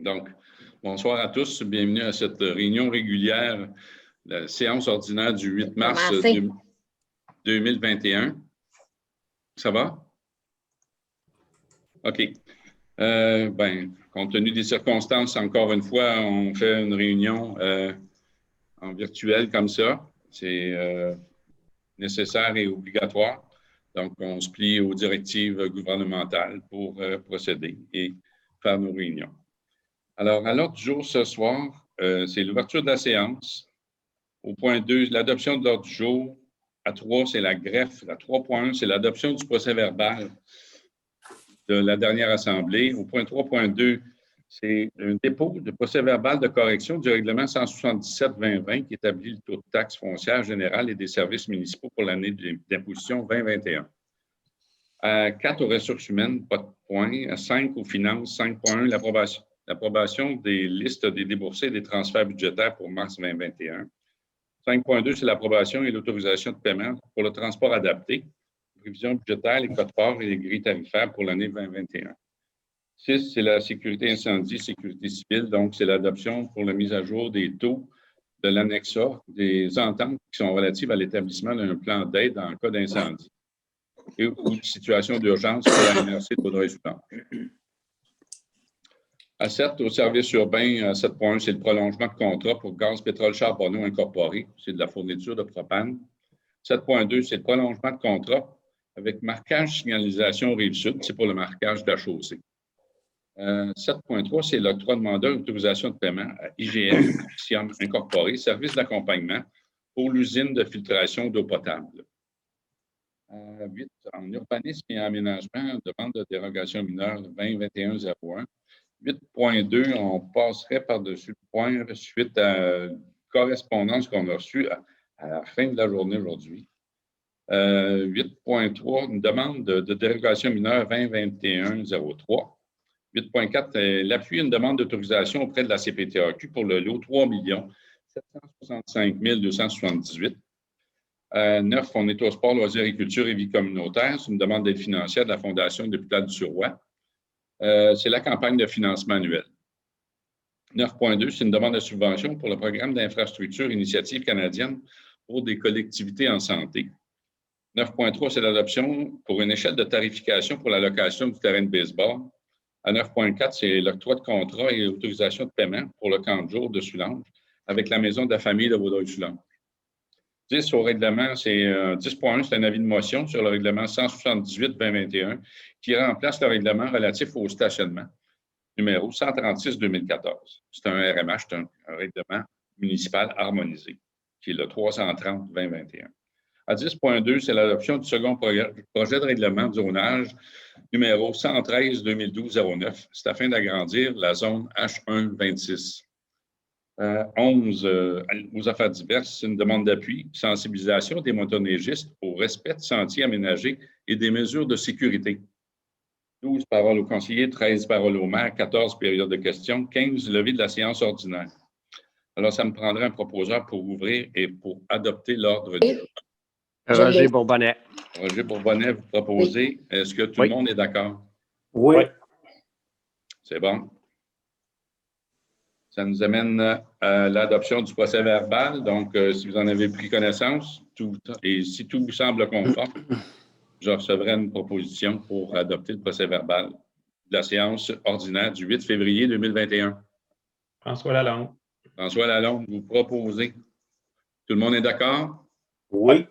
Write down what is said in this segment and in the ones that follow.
Donc, bonsoir à tous. Bienvenue à cette réunion régulière, la séance ordinaire du 8 mars 2021. Ça va? OK. Compte tenu des circonstances, encore une fois, on fait une réunion en virtuel comme ça. C'est nécessaire et obligatoire. Donc, on se plie aux directives gouvernementales pour procéder et faire nos réunions. Alors, à l'ordre du jour ce soir, c'est l'ouverture de la séance. Au point 2, l'adoption de l'ordre du jour. À 3, c'est la greffe. À 3.1, c'est l'adoption du procès-verbal de la dernière assemblée. Au point 3.2, c'est un dépôt de procès-verbal de correction du règlement 177-2020 qui établit le taux de taxe foncière générale et des services municipaux pour l'année d'imposition 2021. À 4, aux ressources humaines, pas de point. À 5, aux finances, 5.1, l'approbation des listes des déboursés et des transferts budgétaires pour mars 2021. 5.2, c'est l'approbation et l'autorisation de paiement pour le transport adapté, prévisions budgétaires, les codes-parts et les grilles tarifaires pour l'année 2021. 6, c'est la sécurité incendie, sécurité civile, donc c'est l'adoption pour la mise à jour des taux de l'annexe A, des ententes qui sont relatives à l'établissement d'un plan d'aide en cas d'incendie et ou de situation d'urgence pour la MRC de Vaudreuil-Soulanges. À 7, au service urbain, à 7.1, c'est le prolongement de contrat pour gaz, pétrole, charbonneau incorporé. C'est de la fourniture de propane. 7.2, c'est le prolongement de contrat avec marquage signalisation Rive-Sud. C'est pour le marquage de la chaussée. 7.3, c'est l'octroi de mandat d'autorisation de paiement à IGM incorporé, service d'accompagnement pour l'usine de filtration d'eau potable. 8, en urbanisme et aménagement, demande de dérogation mineure 2021-01. 8.2, on passerait par-dessus le point suite à une correspondance qu'on a reçue à la fin de la journée aujourd'hui. 8.3, une demande de dérogation mineure 2021-03. 8.4, l'appui à une demande d'autorisation auprès de la CPTAQ pour le lot 3 765 278. 9, on est au sport, loisirs et culture et vie communautaire. C'est une demande d'aide financière de la Fondation de l'hôpital du Suroît. C'est la campagne de financement annuel. 9.2, c'est une demande de subvention pour le programme d'infrastructure Initiative canadienne pour des collectivités en santé. 9.3, c'est l'adoption pour une échelle de tarification pour la location du terrain de baseball. À 9.4, c'est l'octroi de contrat et l'autorisation de paiement pour le camp de jour de Soulanges avec la Maison de la famille de Vaudreuil-Soulanges. 10 au règlement, c'est 10.1, c'est un avis de motion sur le règlement 178-2021 qui remplace le règlement relatif au stationnement, numéro 136-2014. C'est un RMH, c'est un règlement municipal harmonisé, qui est le 330-2021. À 10.2, c'est l'adoption du second projet de règlement de zonage numéro 113-2012-09. C'est afin d'agrandir la zone H1-26. 11, aux affaires diverses, c'est une demande d'appui, sensibilisation des motoneigistes au respect de sentiers aménagés et des mesures de sécurité. 12 paroles au conseiller, 13 paroles au maire, 14 périodes de questions, 15 levées de la séance ordinaire. Alors, ça me prendrait un proposeur pour ouvrir et pour adopter l'ordre du jour. Roger Bourbonnais. Roger Bourbonnais, vous proposez. Oui. Est-ce que tout le monde est d'accord? Oui. C'est bon. Ça nous amène à l'adoption du procès-verbal. Donc, si vous en avez pris connaissance, et si tout vous semble conforme, je recevrai une proposition pour adopter le procès-verbal de la séance ordinaire du 8 février 2021. François Lalonde. François Lalonde, vous proposez. Tout le monde est d'accord? Oui.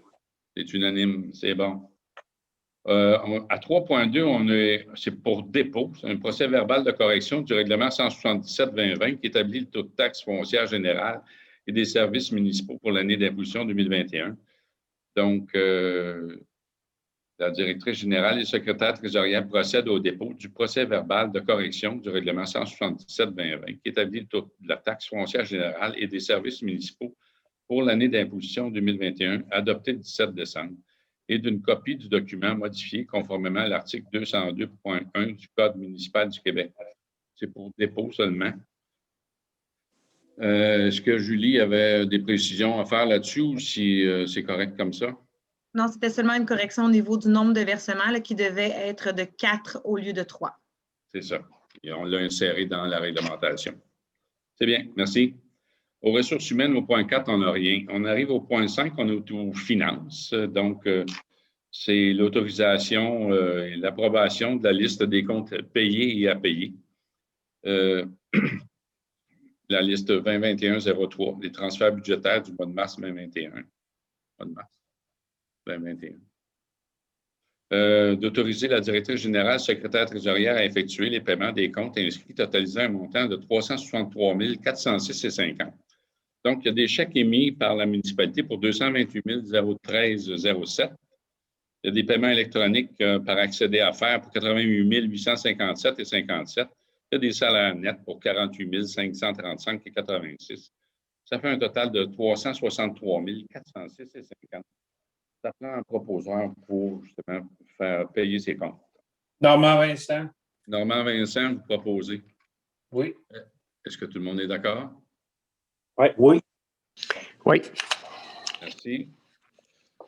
C'est unanime, c'est bon. À 3.2, c'est pour dépôt. C'est un procès-verbal de correction du règlement 177-2020 qui établit le taux de taxe foncière générale et des services municipaux pour l'année d'imposition 2021. Donc, la directrice générale et secrétaire trésorière procèdent au dépôt du procès-verbal de correction du règlement 177-2020 qui établit le taux de la taxe foncière générale et des services municipaux pour l'année d'imposition 2021, adopté le 17 décembre, et d'une copie du document modifié conformément à l'article 202.1 du Code municipal du Québec. C'est pour dépôt seulement. Est-ce que Julie avait des précisions à faire là-dessus ou si c'est correct comme ça? Non, c'était seulement une correction au niveau du nombre de versements là, qui devait être de 4 au lieu de 3. C'est ça. Puis on l'a inséré dans la réglementation. C'est bien, merci. Aux ressources humaines, au point 4, on n'a rien. On arrive au point 5, on est aux finances. Donc, c'est l'autorisation et l'approbation de la liste des comptes payés et à payer. La liste 2021-03, les transferts budgétaires du mois de mars 2021. Mois de mars 2021. D'autoriser la directrice générale, secrétaire trésorière à effectuer les paiements des comptes inscrits totalisant un montant de 363 406,50. Donc, il y a des chèques émis par la municipalité pour 228 013,07. Il y a des paiements électroniques par accéder à faire pour 88 857,57. Il y a des salaires nets pour 48 535,86. Ça fait un total de 363 406,50. Ça prend un proposeur pour justement faire payer ses comptes. Normand Vincent. Normand Vincent, vous proposez. Oui. Est-ce que tout le monde est d'accord? Oui. Oui. Merci.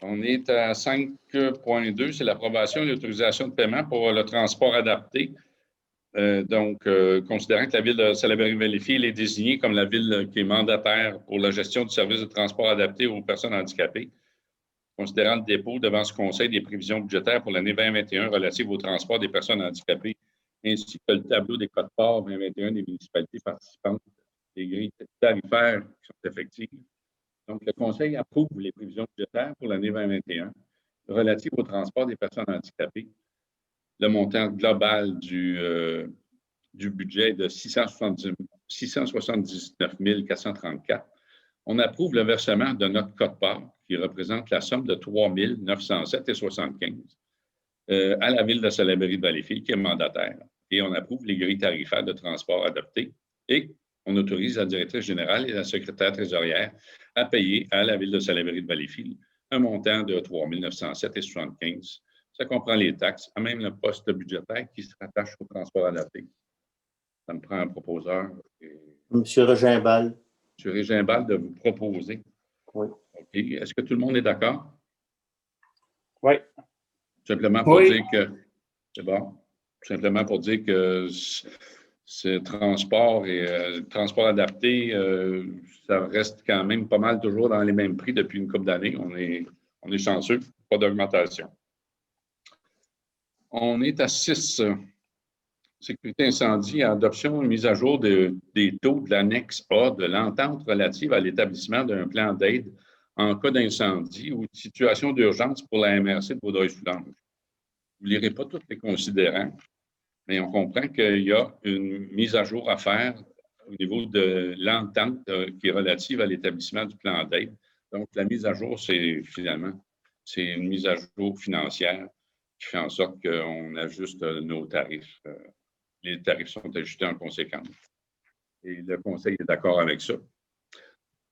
On est à 5.2, c'est l'approbation et l'autorisation de paiement pour le transport adapté. Considérant que la ville de Salaberry-Valleyfield est désignée comme la ville qui est mandataire pour la gestion du service de transport adapté aux personnes handicapées, considérant le dépôt devant ce conseil des prévisions budgétaires pour l'année 2021 relatives au transport des personnes handicapées, ainsi que le tableau des codes-parts 2021 des municipalités participantes, les grilles tarifaires qui sont effectives. Donc, le conseil approuve les prévisions budgétaires pour l'année 2021 relatives au transport des personnes handicapées. Le montant global du budget est de 679 434. On approuve le versement de notre quote-part qui représente la somme de 3 907,75 à la ville de Salaberry-Valleyfield qui est mandataire. Et on approuve les grilles tarifaires de transport adoptées et on autorise la directrice générale et la secrétaire trésorière à payer à la ville de Salaberry-Valleyfield un montant de 3 907,75. Ça comprend les taxes, à même le poste budgétaire qui se rattache au transport adapté. Ça me prend un proposeur. M. Regimbal. M. Regimbal, de vous proposer. Oui. OK. Est-ce que tout le monde est d'accord? Oui. Simplement pour dire que... C'est bon. Simplement pour dire que ce transport et transport adapté, ça reste quand même pas mal toujours dans les mêmes prix depuis une couple d'années. On est chanceux, pas d'augmentation. On est à 6. Sécurité incendie, adoption et mise à jour des taux de l'annexe A de l'entente relative à l'établissement d'un plan d'aide en cas d'incendie ou de situation d'urgence pour la MRC de Vaudreuil-Soulanges. Vous ne lirez pas tous les considérants, mais on comprend qu'il y a une mise à jour à faire au niveau de l'entente qui est relative à l'établissement du plan d'aide. Donc, la mise à jour, c'est une mise à jour financière qui fait en sorte qu'on ajuste nos tarifs. Les tarifs sont ajustés en conséquence. Et le Conseil est d'accord avec ça.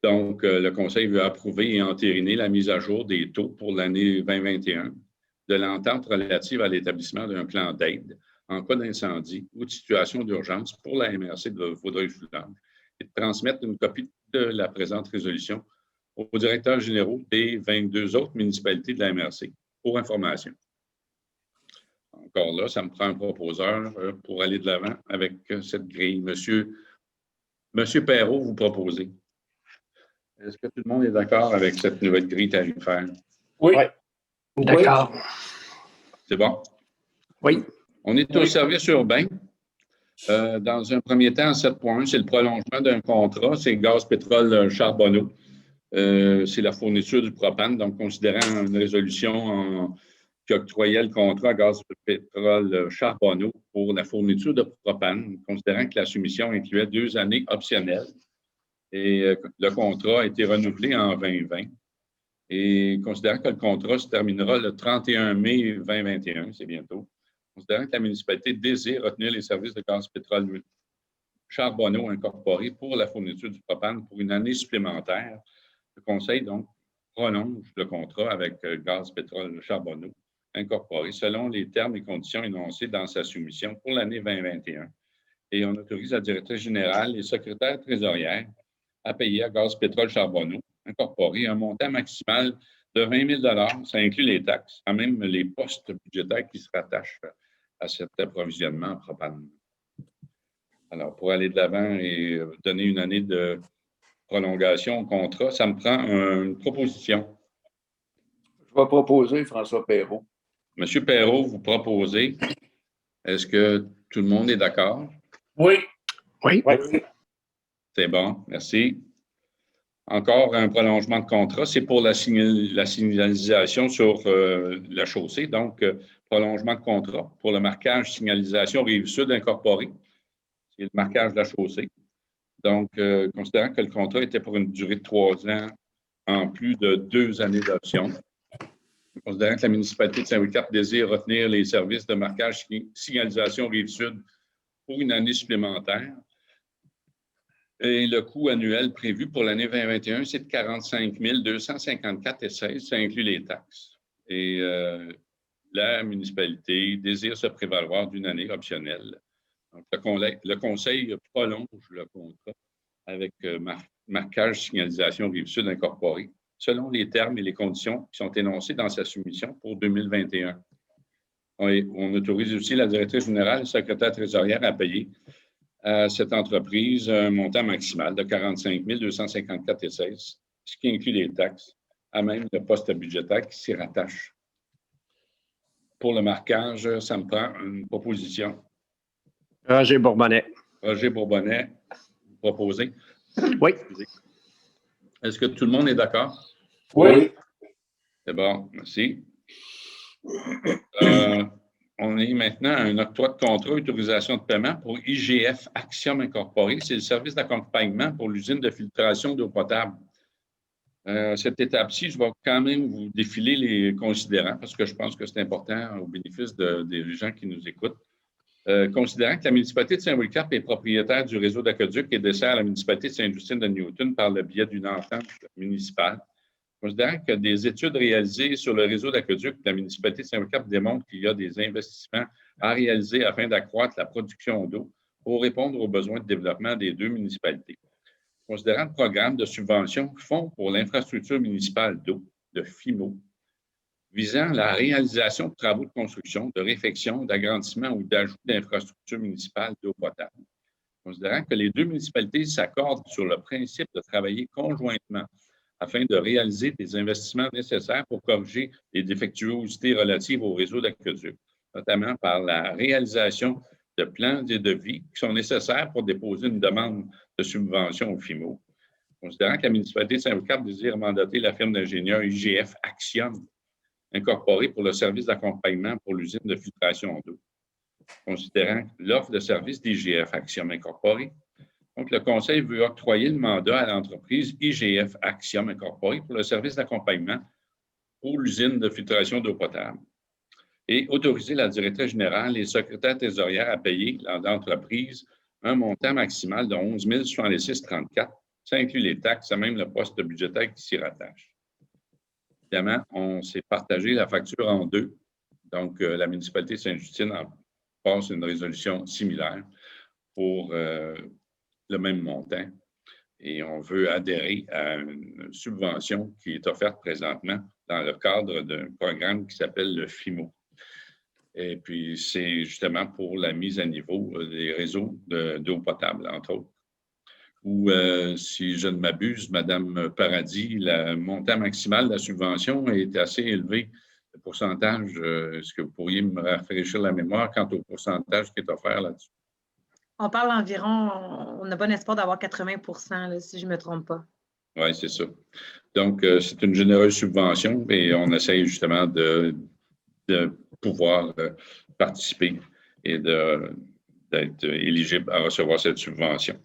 Donc, le Conseil veut approuver et entériner la mise à jour des taux pour l'année 2021 de l'entente relative à l'établissement d'un plan d'aide en cas d'incendie ou de situation d'urgence pour la MRC de Vaudreuil-Soulanges et de transmettre une copie de la présente résolution aux directeurs généraux des 22 autres municipalités de la MRC pour information. Encore là, ça me prend un proposeur pour aller de l'avant avec cette grille. Monsieur Perrault, vous proposez. Est-ce que tout le monde est d'accord avec cette nouvelle grille tarifaire? Oui. D'accord. C'est bon? Oui. On est au service urbain. Dans un premier temps, 7.1, c'est le prolongement d'un contrat. C'est gaz, pétrole, charbonneau. C'est la fourniture du propane. Donc, considérant une résolution qui octroyait le contrat gaz, pétrole, charbonneau pour la fourniture de propane, considérant que la soumission incluait 2 années optionnelles. Et le contrat a été renouvelé en 2020. Et considérant que le contrat se terminera le 31 mai 2021, c'est bientôt, considérant que la municipalité désire retenir les services de gaz, pétrole, charbonneau incorporés pour la fourniture du propane pour une année supplémentaire, le Conseil, donc, prolonge le contrat avec gaz, pétrole, charbonneau incorporé selon les termes et conditions énoncés dans sa soumission pour l'année 2021. Et on autorise la directrice générale et secrétaire trésorière à payer à gaz, pétrole, charbonneau incorporé un montant maximal de 20 000 $. Ça inclut les taxes, à même les postes budgétaires qui se rattachent à cet approvisionnement en propane. Alors, pour aller de l'avant et donner une année de prolongation au contrat, ça me prend une proposition. Je vais proposer François Perrault. Monsieur Perrault, vous proposez. Est-ce que tout le monde est d'accord? Oui. Oui. Oui. C'est bon, merci. Encore un prolongement de contrat, c'est pour la signalisation sur la chaussée, donc prolongement de contrat pour le marquage signalisation Rive-Sud incorporé. C'est le marquage de la chaussée. Donc, considérant que le contrat était pour une durée de 3 ans en plus de 2 années d'option, considérant que la municipalité de Saint-Louis-Cap désire retenir les services de marquage signalisation Rive-Sud pour une année supplémentaire, et le coût annuel prévu pour l'année 2021, c'est de 45 254,16. Ça inclut les taxes. Et la municipalité désire se prévaloir d'une année optionnelle. Donc, le conseil prolonge le contrat avec marquage signalisation Rive-Sud incorporé, selon les termes et les conditions qui sont énoncés dans sa soumission pour 2021. On autorise aussi la directrice générale et le secrétaire trésorière à payer à cette entreprise un montant maximal de 45 254,16, ce qui inclut les taxes, à même le poste budgétaire qui s'y rattache. Pour le marquage, ça me prend une proposition. Roger Bourbonnais. Roger Bourbonnais, proposé. Oui. Est-ce que tout le monde est d'accord? Oui. C'est bon, merci. On est maintenant à un octroi de contrat autorisation de paiement pour IGF Axiom Incorporé. C'est le service d'accompagnement pour l'usine de filtration d'eau potable. Cette étape-ci, je vais quand même vous défiler les considérants parce que je pense que c'est important au bénéfice des gens qui nous écoutent. Considérant que la municipalité de Saint-Louis-Cap est propriétaire du réseau d'aqueduc et dessert la municipalité de Sainte-Justine de Newton par le biais d'une entente municipale, considérant que des études réalisées sur le réseau d'aqueduc de la municipalité de Saint-Louis-Cap démontrent qu'il y a des investissements à réaliser afin d'accroître la production d'eau pour répondre aux besoins de développement des 2 municipalités. Considérant le programme de subvention Fonds pour l'infrastructure municipale d'eau, de FIMO, visant la réalisation de travaux de construction, de réfection, d'agrandissement ou d'ajout d'infrastructures municipales d'eau potable. Considérant que les 2 municipalités s'accordent sur le principe de travailler conjointement afin de réaliser des investissements nécessaires pour corriger les défectuosités relatives au réseau d'aqueduc, notamment par la réalisation de plans et devis qui sont nécessaires pour déposer une demande de subvention au FIMO. Considérant que la municipalité de Saint-Louis-Cap désire mandater la firme d'ingénieurs IGF Axiom incorporée pour le service d'accompagnement pour l'usine de filtration d'eau. Considérant l'offre de service d'IGF Axiom incorporée, donc le Conseil veut octroyer le mandat à l'entreprise IGF Axiom incorporée pour le service d'accompagnement pour l'usine de filtration d'eau potable et autoriser la directrice générale et le secrétaire trésorière à payer à l'entreprise un montant maximal de 11 076,34. Ça inclut les taxes, même le poste budgétaire qui s'y rattache. Évidemment, on s'est partagé la facture en 2. Donc, la municipalité de Sainte-Justine passe une résolution similaire pour le même montant. Et on veut adhérer à une subvention qui est offerte présentement dans le cadre d'un programme qui s'appelle le FIMO. Et puis, c'est justement pour la mise à niveau des réseaux d'eau potable, entre autres. Ou, si je ne m'abuse, Mme Paradis, le montant maximal de la subvention est assez élevé. Le pourcentage, est-ce que vous pourriez me rafraîchir la mémoire quant au pourcentage qui est offert là-dessus? On parle environ, on a bon espoir d'avoir 80 là, si je ne me trompe pas. Oui, c'est ça. Donc, c'est une généreuse subvention et on essaye justement de pouvoir participer et d'être éligible à recevoir cette subvention.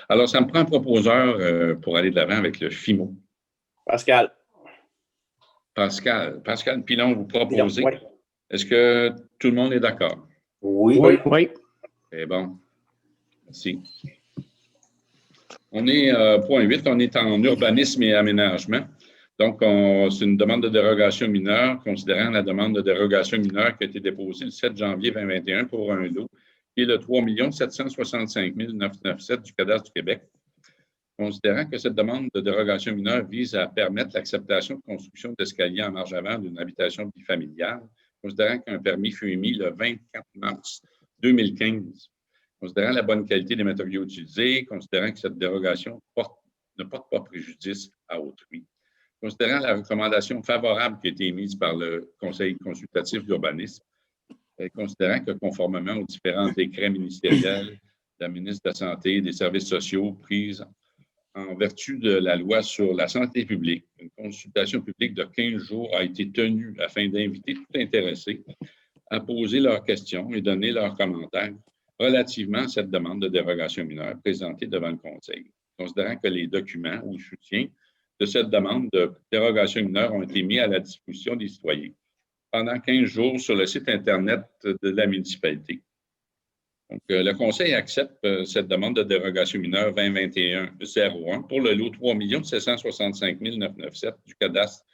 Alors, ça me prend un proposeur pour aller de l'avant avec le FIMO. Pascal. Pascal Pilon, vous proposez. Oui. Est-ce que tout le monde est d'accord? Oui. Oui. C'est bon. Merci. On est, point 8, on est en urbanisme et aménagement. Donc, c'est une demande de dérogation mineure, considérant la demande de dérogation mineure qui a été déposée le 7 janvier 2021 pour un lot, qui est le 3 765 997 du Cadastre du Québec. Considérant que cette demande de dérogation mineure vise à permettre l'acceptation de construction d'escaliers en marge avant d'une habitation bifamiliale, considérant qu'un permis fut émis le 24 mars 2015 Considérant la bonne qualité des matériaux utilisés, considérant que cette dérogation ne porte pas préjudice à autrui, considérant la recommandation favorable qui a été émise par le Conseil consultatif d'urbanisme, et considérant que conformément aux différents décrets ministériels de la ministre de la Santé et des Services sociaux prises en vertu de la loi sur la santé publique, une consultation publique de 15 jours a été tenue afin d'inviter tout intéressé à poser leurs questions et donner leurs commentaires relativement à cette demande de dérogation mineure présentée devant le Conseil. Considérant que les documents ou soutiens de cette demande de dérogation mineure ont été mis à la disposition des citoyens pendant 15 jours sur le site Internet de la municipalité. Donc, le Conseil accepte cette demande de dérogation mineure 2021-01 pour le lot 3 765 997 du cadastre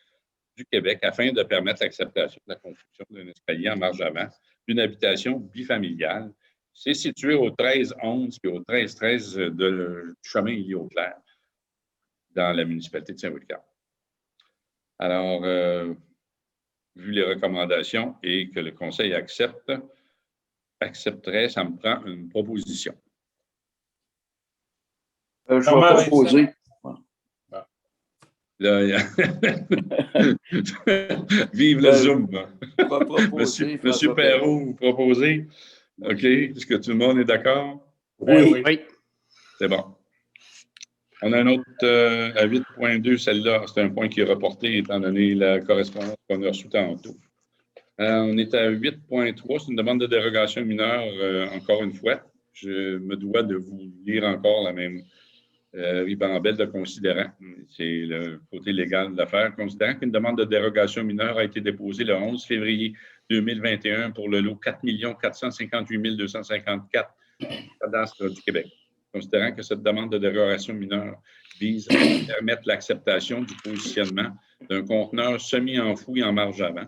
du Québec afin de permettre l'acceptation de la construction d'un escalier en marge avant d'une habitation bifamiliale. C'est situé au 1311 et au 1313 du chemin Élie-Auclair dans la municipalité de Saint-Wulfgar. Alors, vu les recommandations et que le Conseil accepterait, ça me prend une proposition. Je vais proposer. Là, vive le Zoom. Je vais proposer. Monsieur Perrault, vous proposez? OK. Est-ce que tout le monde est d'accord? Oui. Oui. C'est bon. On a un autre à 8.2, celle-là, c'est un point qui est reporté étant donné la correspondance qu'on a reçue tantôt. On est à 8.3, c'est une demande de dérogation mineure, encore une fois. Je me dois de vous lire encore la même ribambelle de considérant. C'est le côté légal de l'affaire. Considérant qu'une demande de dérogation mineure a été déposée le 11 février 2021 pour le lot 4 458 254 cadastre du Québec. Considérant que cette demande de dérogation mineure vise à permettre l'acceptation du positionnement d'un conteneur semi-enfoui en marge avant,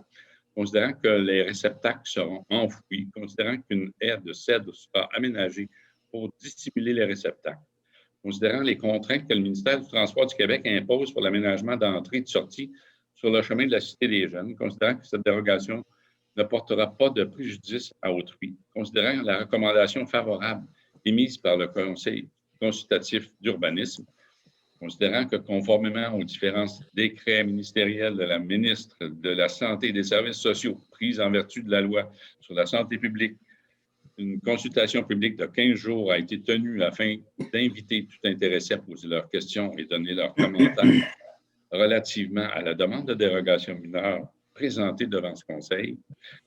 considérant que les réceptacles seront enfouis, considérant qu'une aire de cèdre sera aménagée pour dissimuler les réceptacles, considérant les contraintes que le ministère du Transport du Québec impose pour l'aménagement d'entrée et de sortie sur le chemin de la Cité des Jeunes, considérant que cette dérogation ne portera pas de préjudice à autrui, considérant la recommandation favorable émise par le Conseil consultatif d'urbanisme, considérant que conformément aux différents décrets ministériels de la ministre de la Santé et des Services sociaux prises en vertu de la loi sur la santé publique, une consultation publique de 15 jours a été tenue afin d'inviter tout intéressé à poser leurs questions et donner leurs commentaires relativement à la demande de dérogation mineure présentée devant ce Conseil,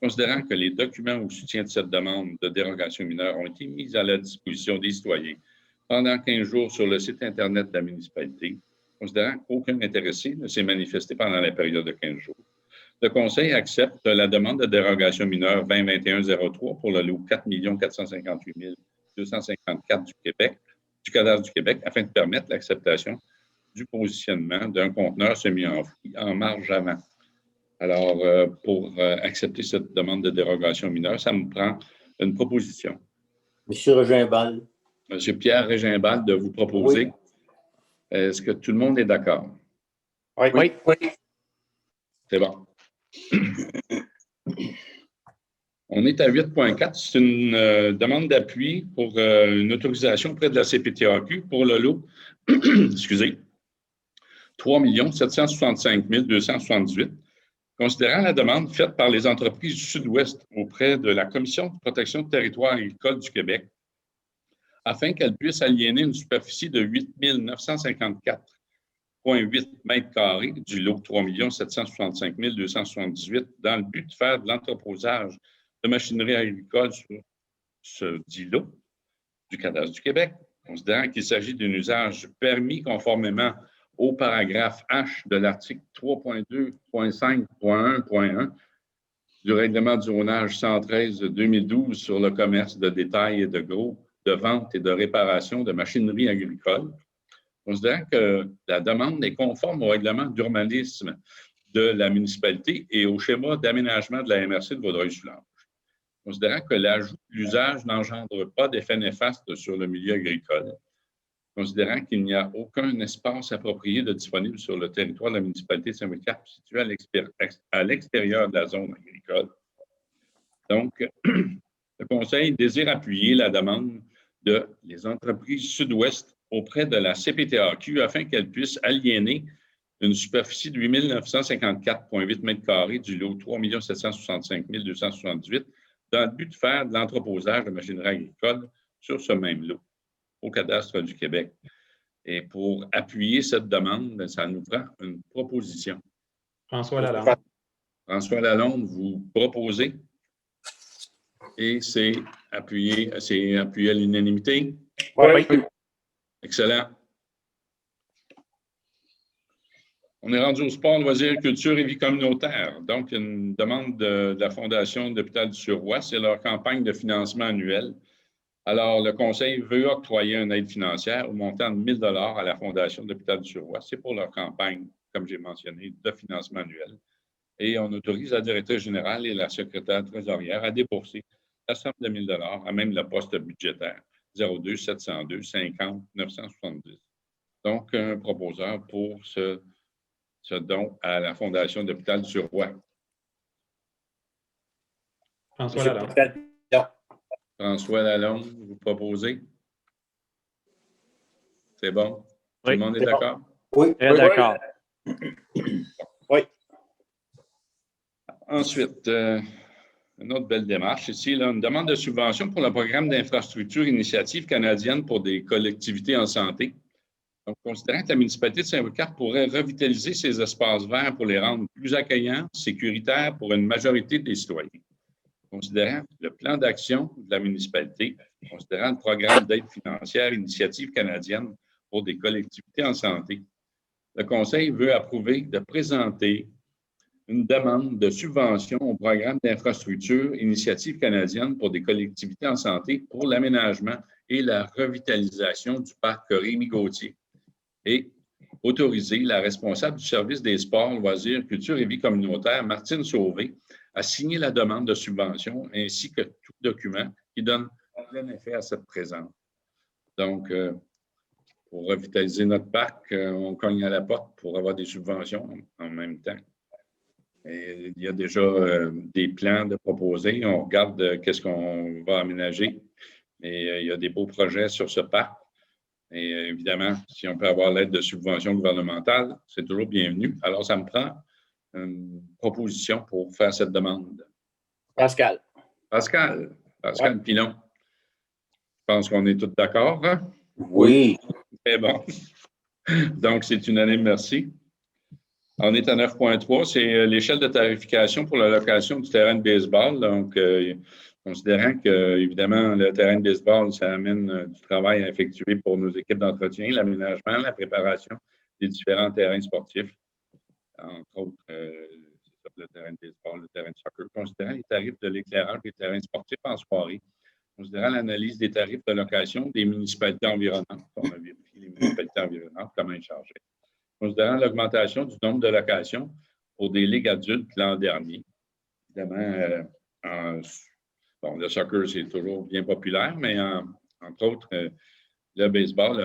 considérant que les documents au soutien de cette demande de dérogation mineure ont été mis à la disposition des citoyens pendant 15 jours sur le site Internet de la municipalité, considérant qu'aucun intéressé ne s'est manifesté pendant la période de 15 jours. Le Conseil accepte la demande de dérogation mineure 2021-03 pour le lot 4 458 254 du Québec, du cadastre du Québec, afin de permettre l'acceptation du positionnement d'un conteneur semi-enfoui en marge avant. Alors, pour accepter cette demande de dérogation mineure, ça me prend une proposition. Monsieur Régimbal. Monsieur Pierre Régimbal, de vous proposer. Oui. Est-ce que tout le monde est d'accord? Oui. Oui. C'est bon. On est à 8.4. C'est une demande d'appui pour une autorisation auprès de la CPTAQ pour le lot, excusez, 3 765 278. Considérant la demande faite par les entreprises du Sud-Ouest auprès de la Commission de protection du territoire agricole du Québec, afin qu'elle puisse aliéner une superficie de 8 954,8 mètres carrés du lot 3 765 278 dans le but de faire de l'entreposage de machinerie agricole sur ce dit lot du cadastre du Québec, considérant qu'il s'agit d'un usage permis conformément au paragraphe H de l'article 3.2.5.1.1 du règlement du zonage 113 de 2012 sur le commerce de détail et de gros, de vente et de réparation de machinerie agricole, considérant que la demande est conforme au règlement d'urbanisme de la municipalité et au schéma d'aménagement de la MRC de Vaudreuil-Soulanges, considérant que l'ajout de l'usage n'engendre pas d'effet néfaste sur le milieu agricole, considérant qu'il n'y a aucun espace approprié de disponible sur le territoire de la municipalité de Saint-Wulfgar situé à l'extérieur de la zone agricole. Donc, le Conseil désire appuyer la demande les entreprises sud-ouest auprès de la CPTAQ afin qu'elles puissent aliéner une superficie de 8 954,8 mètres carrés du lot 3 765 278 dans le but de faire de l'entreposage de machinerie agricole sur ce même lot au cadastre du Québec. Et pour appuyer cette demande, ça nous prend une proposition. François Lalonde. François Lalonde, vous proposez et c'est appuyé à l'unanimité. Oui. Excellent. On est rendu au sport, loisirs, culture et vie communautaire. Donc, une demande de la Fondation de l'Hôpital du Suroît, c'est leur campagne de financement annuel. Alors, le Conseil veut octroyer une aide financière au montant de 1 000 $ à la Fondation de l'Hôpital du Suroît. C'est pour leur campagne, comme j'ai mentionné, de financement annuel. Et on autorise la directrice générale et la secrétaire trésorière à débourser la somme de 1 000 $ à même le poste budgétaire 02 702 50 970. Donc, un proposeur pour ce don à la Fondation de l'Hôpital du Suroît. François Lalonde. François Lalonde, vous proposez? C'est bon? Tout Oui. le monde est d'accord? Oui. Très d'accord. Oui. Ensuite, une autre belle démarche ici, là, une demande de subvention pour le programme d'infrastructure initiative canadienne pour des collectivités en santé. Donc, considérant que la municipalité de Saint-Rocard pourrait revitaliser ses espaces verts pour les rendre plus accueillants, sécuritaires pour une majorité des citoyens. Considérant le plan d'action de la municipalité, considérant le programme d'aide financière initiative canadienne pour des collectivités en santé, le Conseil veut approuver de présenter une demande de subvention au programme d'infrastructure initiative canadienne pour des collectivités en santé pour l'aménagement et la revitalisation du parc Rémy-Gauthier et autoriser la responsable du service des sports, loisirs, culture et vie communautaire, Martine Sauvé, à signer la demande de subvention ainsi que tout document qui donne plein effet à cette présence. Donc, pour revitaliser notre parc, on cogne à la porte pour avoir des subventions en même temps. Et il y a déjà des plans de proposer. On regarde qu'est-ce qu'on va aménager. Et il y a des beaux projets sur ce parc. Et évidemment, si on peut avoir l'aide de subvention gouvernementale, c'est toujours bienvenu. Alors, ça me prend une proposition pour faire cette demande. Pascal. Pascal Pilon. Je pense qu'on est tous d'accord, hein? Oui. Très bon. Donc, c'est unanime, merci. On est à 9.3, c'est l'échelle de tarification pour la location du terrain de baseball. Donc, considérant que, évidemment, le terrain de baseball, ça amène du travail à effectuer pour nos équipes d'entretien, l'aménagement, la préparation des différents terrains sportifs, entre autres, le terrain de baseball, le terrain de soccer. Considérant les tarifs de l'éclairage des terrains sportifs en soirée, considérant l'analyse des tarifs de location des municipalités environnantes, on a vérifié les municipalités environnantes, comment ils chargeaient. Considérant l'augmentation du nombre de locations pour des ligues adultes l'an dernier. Évidemment, le soccer, c'est toujours bien populaire, mais entre autres, le baseball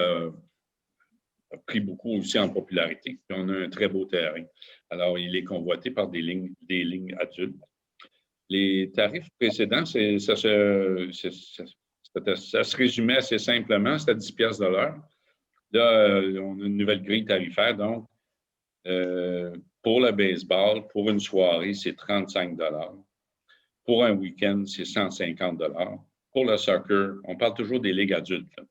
a pris beaucoup aussi en popularité. Puis on a un très beau terrain. Alors, il est convoité par des lignes adultes. Les tarifs précédents, ça se résumait assez simplement, c'était 10 $ de l'heure. Là, on a une nouvelle grille tarifaire, donc pour le baseball, pour une soirée, c'est 35 $. Pour un week-end, c'est 150 $. Pour le soccer, on parle toujours des ligues adultes, là.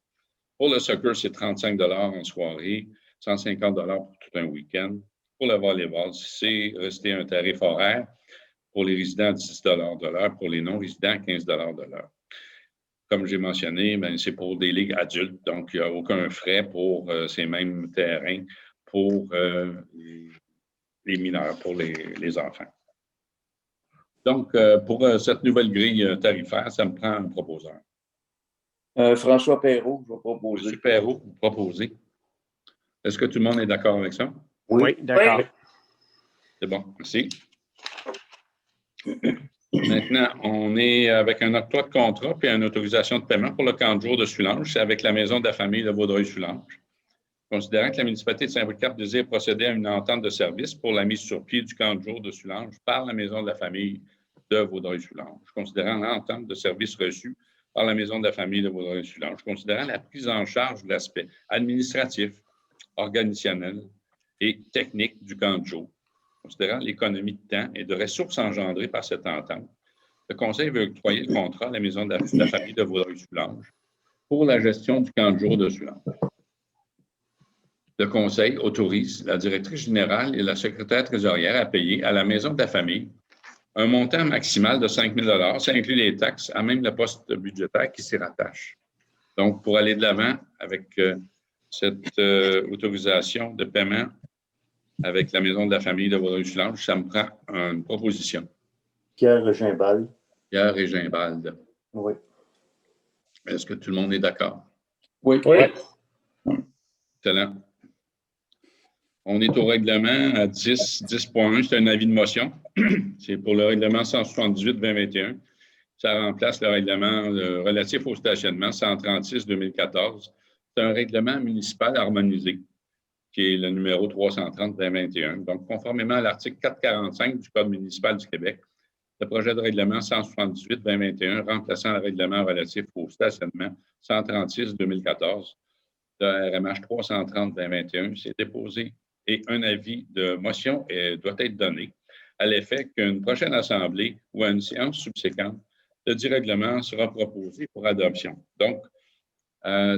Pour le soccer, c'est 35 $ en soirée, 150 $ pour tout un week-end. Pour le volleyball, c'est resté un tarif horaire. Pour les résidents, 10 $ de l'heure. Pour les non-résidents, 15 $ de l'heure. Comme j'ai mentionné, c'est pour des ligues adultes, donc il n'y a aucun frais pour ces mêmes terrains pour les mineurs, pour les enfants. Donc, pour cette nouvelle grille tarifaire, ça me prend un proposeur. François Perrault, je vais proposer. M. Perrault, vous proposez. Est-ce que tout le monde est d'accord avec ça? Oui, d'accord. C'est bon, merci. Maintenant, on est avec un octroi de contrat puis une autorisation de paiement pour le camp de jour de Soulanges. C'est avec la Maison de la famille de Vaudreuil-Soulanges. Considérant que la municipalité de Saint-Rocard désire procéder à une entente de service pour la mise sur pied du camp de jour de Soulanges par la Maison de la famille de Vaudreuil-Soulanges. Considérant l'entente de service reçue par la Maison de la famille de Vaudreuil-Soulanges, considérant la prise en charge de l'aspect administratif, organisationnel et technique du camp de jour, considérant l'économie de temps et de ressources engendrées par cette entente. Le Conseil veut octroyer le contrat à la Maison de la famille de Vaudreuil-Soulanges pour la gestion du camp de jour de Soulanges. Le Conseil autorise la directrice générale et la secrétaire trésorière à payer à la Maison de la famille un montant maximal de 5 000 $. Ça inclut les taxes, à même le poste budgétaire qui s'y rattache. Donc, pour aller de l'avant avec cette autorisation de paiement avec la Maison de la famille de Vaudreuil-Soulanges, ça me prend une proposition. Pierre Gimbal. Pierre et Gimbald. Oui. Est-ce que tout le monde est d'accord? Oui. Excellent. On est au règlement à 10.1, c'est un avis de motion. C'est pour le règlement 178-2021. Ça remplace le règlement relatif au stationnement 136-2014. C'est un règlement municipal harmonisé, qui est le numéro 330-2021. Donc, conformément à l'article 445 du Code municipal du Québec, le projet de règlement 178-2021 remplaçant le règlement relatif au stationnement 136-2014 de RMH 330-2021, c'est déposé et un avis de motion doit être donné à l'effet qu'une prochaine assemblée ou à une séance subséquente, le dit règlement sera proposé pour adoption. Donc,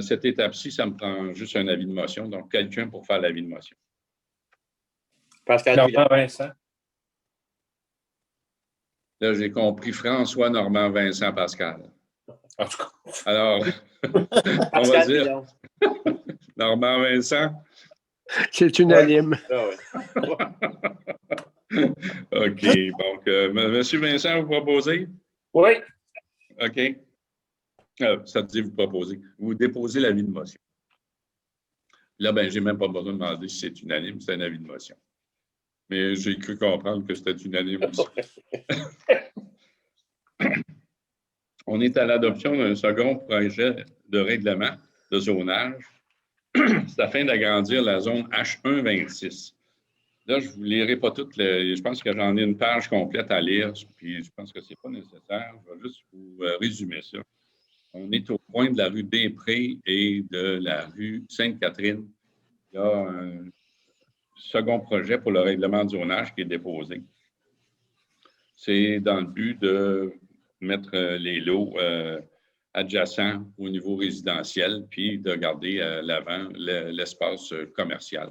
cette étape-ci, ça me prend juste un avis de motion. Donc, quelqu'un pour faire l'avis de motion. Pascal Normand Vincent. Là, j'ai compris François, Normand, Vincent, Pascal. En tout cas. Alors, on va dire Normand, Vincent. C'est unanime. OK. Donc, M. Vincent, vous proposez? Oui. OK. Ça te dit vous proposez. Vous déposez l'avis de motion. Là, ben, je n'ai même pas besoin de demander si c'est unanime, c'est un avis de motion. Mais j'ai cru comprendre que c'était unanime aussi. On est à l'adoption d'un second projet de règlement de zonage. C'est afin d'agrandir la zone H126. Là, je ne vous lirai pas toutes. Je pense que j'en ai une page complète à lire, puis je pense que ce n'est pas nécessaire. Je vais juste vous résumer ça. On est au coin de la rue Després et de la rue Sainte-Catherine. Il y a un second projet pour le règlement du zonage qui est déposé. C'est dans le but de mettre les lots adjacents au niveau résidentiel, puis de garder à l'avant l'espace commercial.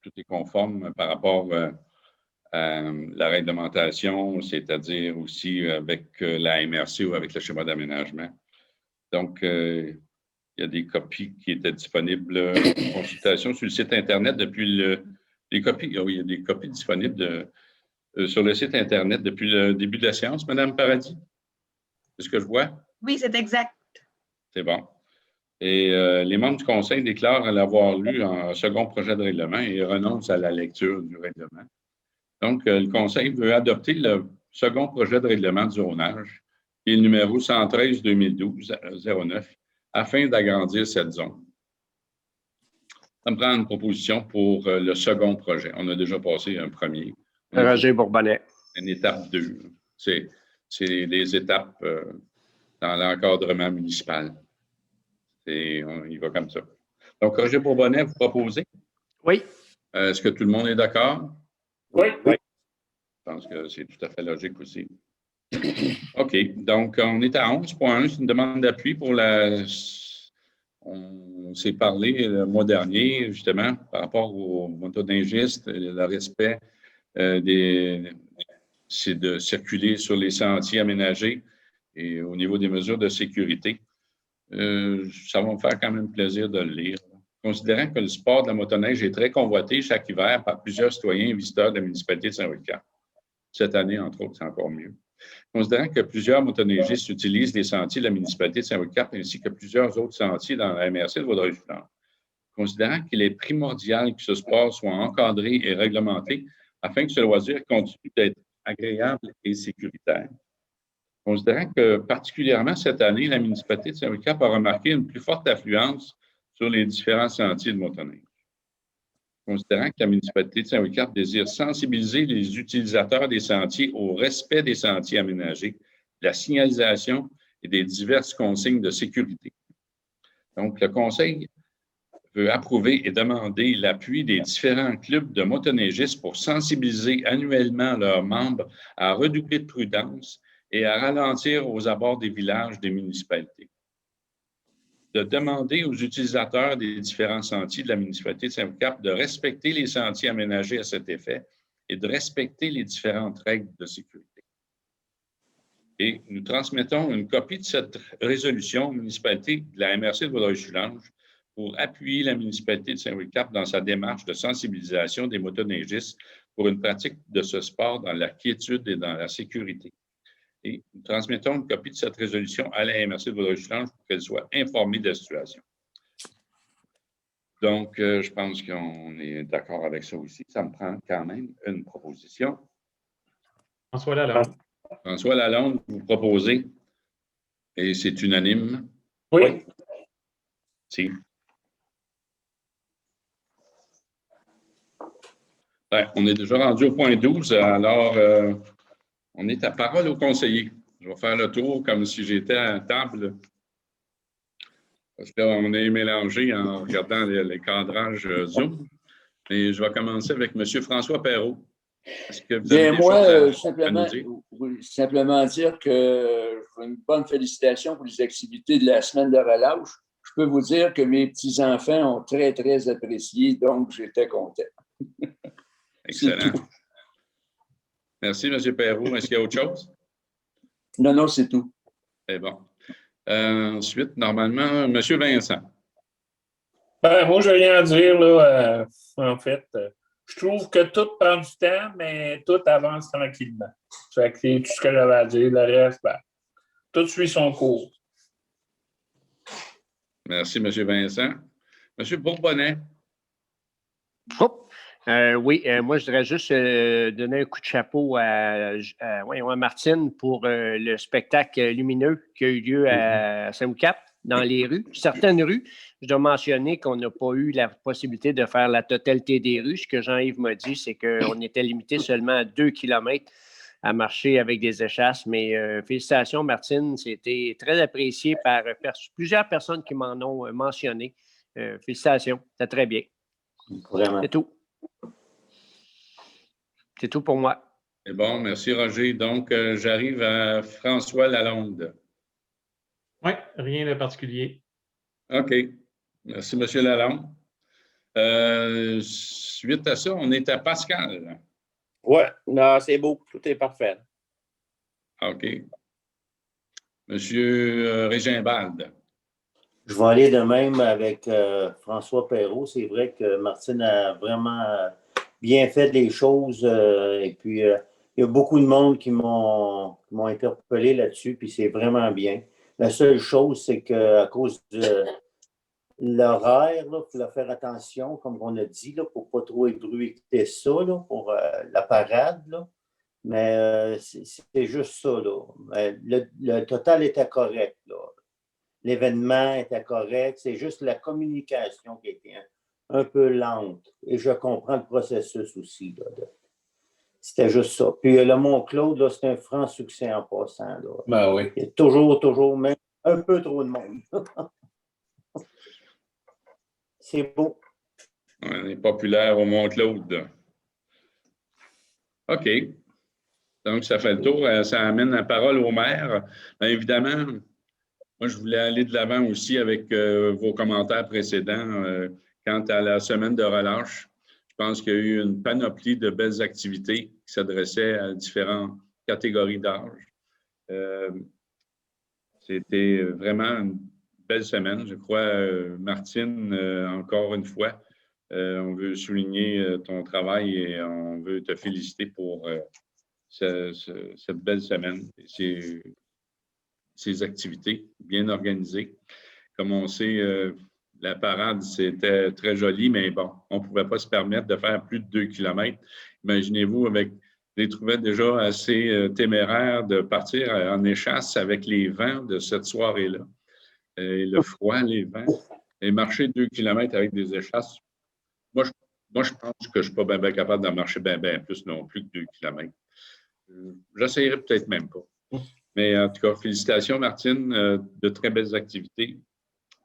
Tout est conforme par rapport à la réglementation, c'est-à-dire aussi avec la MRC ou avec le schéma d'aménagement. Donc, il y a des copies qui étaient disponibles en consultation sur le site Internet depuis il y a des copies disponibles sur le site Internet depuis le début de la séance. Madame Paradis, c'est ce que je vois? Oui, c'est exact. C'est bon. Et les membres du Conseil déclarent l'avoir lu en second projet de règlement et renoncent à la lecture du règlement. Donc, le Conseil veut adopter le second projet de règlement du zonage, qui est le numéro 113-2012-09, afin d'agrandir cette zone. Ça me prend une proposition pour le second projet. On a déjà passé un premier. Roger Bourbonnais. Une étape 2. C'est des étapes dans l'encadrement municipal. On y va comme ça. Donc, Roger Bourbonnais, vous proposez? Oui. Est-ce que tout le monde est d'accord? Oui. Je pense que c'est tout à fait logique aussi. OK. Donc, on est à 11.1. C'est une demande d'appui pour On s'est parlé le mois dernier, justement, par rapport aux motoneigistes, le respect c'est de circuler sur les sentiers aménagés et au niveau des mesures de sécurité. Ça va me faire quand même plaisir de le lire. Considérant que le sport de la motoneige est très convoité chaque hiver par plusieurs citoyens et visiteurs de la municipalité de Saint-Roch-de-Cap. Cette année, entre autres, c'est encore mieux. Considérant que plusieurs motoneigistes utilisent les sentiers de la municipalité de Saint-Roch-de-Cap ainsi que plusieurs autres sentiers dans la MRC de Vaudreuil-Soulanges. Considérant qu'il est primordial que ce sport soit encadré et réglementé afin que ce loisir continue d'être agréable et sécuritaire. Considérant que, particulièrement cette année, la municipalité de Saint-Roch-de-Cap a remarqué une plus forte affluence sur les différents sentiers de motoneige. Considérant que la municipalité de Saint-Roch-de-Cap désire sensibiliser les utilisateurs des sentiers au respect des sentiers aménagés la signalisation et des diverses consignes de sécurité. Donc, le Conseil veut approuver et demander l'appui des différents clubs de motoneigistes pour sensibiliser annuellement leurs membres à redoubler de prudence et à ralentir aux abords des villages des municipalités. De demander aux utilisateurs des différents sentiers de la municipalité de Saint-Cap de respecter les sentiers aménagés à cet effet et de respecter les différentes règles de sécurité. Et nous transmettons une copie de cette résolution aux municipalités de la MRC de Vaudreuil-Soulanges pour appuyer la municipalité de Saint-Cap dans sa démarche de sensibilisation des motoneigistes pour une pratique de ce sport dans la quiétude et dans la sécurité. Et nous transmettons une copie de cette résolution à la MRC de Vaudreuil-Soulanges pour qu'elle soit informée de la situation. Donc, je pense qu'on est d'accord avec ça aussi. Ça me prend quand même une proposition. François Lalonde. François Lalonde, vous proposez, et c'est unanime. Oui. Si. Ben, on est déjà rendu au point 12, alors on est à parole au conseiller. Je vais faire le tour comme si j'étais à table. Parce que là, on est mélangé en regardant les cadrages Zoom. Et je vais commencer avec M. François Perrault. Est-ce que vous avez Bien, moi, simplement dire que je veux une bonne félicitation pour les activités de la semaine de relâche. Je peux vous dire que mes petits-enfants ont très, très apprécié, donc j'étais content. Excellent. Merci, M. Perrault. Est-ce qu'il y a autre chose? Non, non, c'est tout. C'est bon. Ensuite, normalement, M. Vincent. Ben, moi, je n'ai rien à dire, là. En fait, je trouve que tout prend du temps, mais tout avance tranquillement. C'est tout ce que j'avais à dire. Le reste, ben, tout suit son cours. Merci, M. Vincent. M. Bourbonnais. Oh, oui, moi, je voudrais juste donner un coup de chapeau à Martine pour le spectacle lumineux qui a eu lieu à Saint-Cap, dans les rues. Certaines rues, je dois mentionner qu'on n'a pas eu la possibilité de faire la totalité des rues. Ce que Jean-Yves m'a dit, c'est qu'on était limité seulement à 2 kilomètres à marcher avec des échasses. Mais félicitations, Martine. C'était très apprécié par plusieurs personnes qui m'en ont mentionné. Félicitations. C'était très bien. Vraiment. C'est tout. C'est tout pour moi. C'est bon, merci Roger. Donc, j'arrive à François Lalonde. Oui, rien de particulier. OK. Merci, M. Lalonde. Suite à ça, on est à Pascal. Oui, non, c'est beau. Tout est parfait. OK. M. Régimbald. Je vais aller de même avec François Perrault. C'est vrai que Martine a vraiment bien fait les choses. Et puis, il y a beaucoup de monde qui m'ont interpellé là-dessus. Puis, c'est vraiment bien. La seule chose, c'est qu'à cause de l'horaire, il faut faire attention, comme on a dit, là, pour ne pas trop ébruiter ça, là, pour la parade. Là. Mais c'est juste ça. Là. Le total était correct. Là. L'événement était correct. C'est juste la communication qui était un peu lente. Et je comprends le processus aussi. Là. C'était juste ça. Puis le Mont-Claude, c'est un franc succès en passant. Là. Ben oui. Il y a toujours, même un peu trop de monde. C'est beau. On est populaire au Mont-Claude. OK. Donc, ça fait le tour. Ça amène la parole au maire. Bien évidemment, moi, je voulais aller de l'avant aussi avec vos commentaires précédents quant à la semaine de relâche. Je pense qu'il y a eu une panoplie de belles activités qui s'adressaient à différentes catégories d'âge. C'était vraiment une belle semaine. Je crois, Martine, encore une fois, on veut souligner ton travail et on veut te féliciter pour cette belle semaine et ces activités bien organisées. Comme on sait, la parade, c'était très joli, mais bon, on ne pouvait pas se permettre de faire plus de 2 kilomètres. Imaginez-vous, je les trouvais déjà assez téméraires de partir en échasse avec les vents de cette soirée-là. Et le froid, les vents, et marcher 2 kilomètres avec des échasses. Moi, je pense que je ne suis pas bien capable d'en marcher bien plus non plus que 2 kilomètres. J'essayerai peut-être même pas. Mais en tout cas, félicitations, Martine, de très belles activités.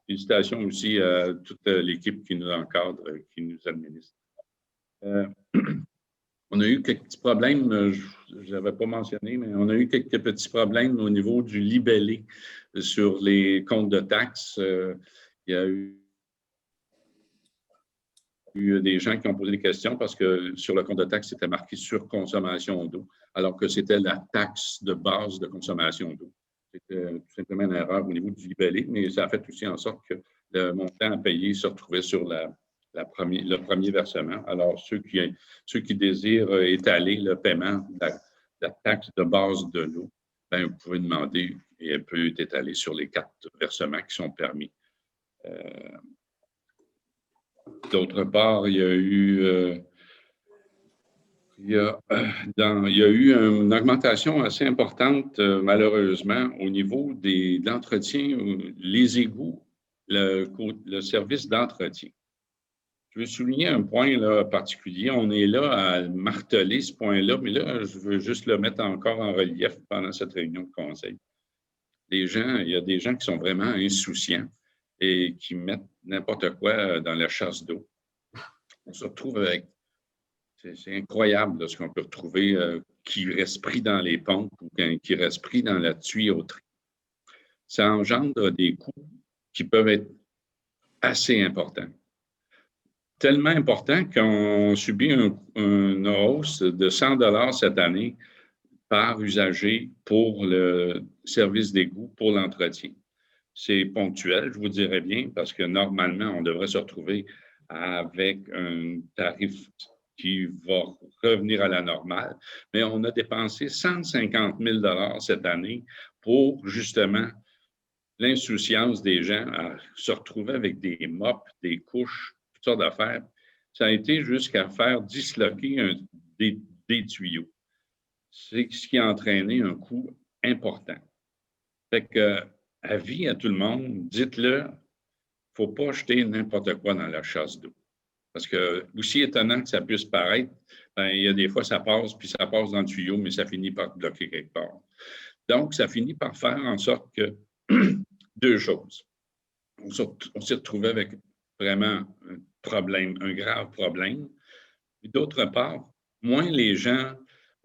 Félicitations aussi à toute l'équipe qui nous encadre, qui nous administre. On a eu quelques petits problèmes, je n'avais pas mentionné, mais on a eu quelques petits problèmes au niveau du libellé sur les comptes de taxes. Il y a eu des gens qui ont posé des questions parce que sur le compte de taxes, c'était marqué surconsommation d'eau, alors que c'était la taxe de base de consommation d'eau. C'était tout simplement une erreur au niveau du libellé, mais ça a fait aussi en sorte que le montant à payer se retrouvait sur le premier versement. Alors, ceux qui désirent étaler le paiement de la taxe de base de l'eau, bien, vous pouvez demander et elle peut être étalée sur les 4 versements qui sont permis. D'autre part, il y a eu une augmentation assez importante, malheureusement, au niveau de l'entretien, les égouts, le service d'entretien. Je veux souligner un point là, particulier. On est là à marteler ce point-là, mais là, je veux juste le mettre encore en relief pendant cette réunion de conseil. Il y a des gens qui sont vraiment insouciants et qui mettent n'importe quoi dans la chasse d'eau. On se retrouve avec... C'est incroyable là, ce qu'on peut retrouver qui reste pris dans les pompes ou qui reste pris dans la tuyauterie. Ça engendre des coûts qui peuvent être assez importants. Tellement important qu'on subit une hausse de 100 $ cette année par usager pour le service d'égout, pour l'entretien. C'est ponctuel, je vous dirais bien, parce que normalement, on devrait se retrouver avec un tarif qui va revenir à la normale, mais on a dépensé 150 000 $ cette année pour justement l'insouciance des gens à se retrouver avec des mops, des couches, toutes sortes d'affaires. Ça a été jusqu'à faire disloquer des tuyaux. C'est ce qui a entraîné un coût important. Fait que, avis à tout le monde, dites-le, il ne faut pas jeter n'importe quoi dans la chasse d'eau. Parce que, aussi étonnant que ça puisse paraître, ben, il y a des fois, ça passe, puis ça passe dans le tuyau, mais ça finit par bloquer quelque part. Donc, ça finit par faire en sorte que 2 choses. On s'est retrouvé avec vraiment un problème, un grave problème. D'autre part, moins les gens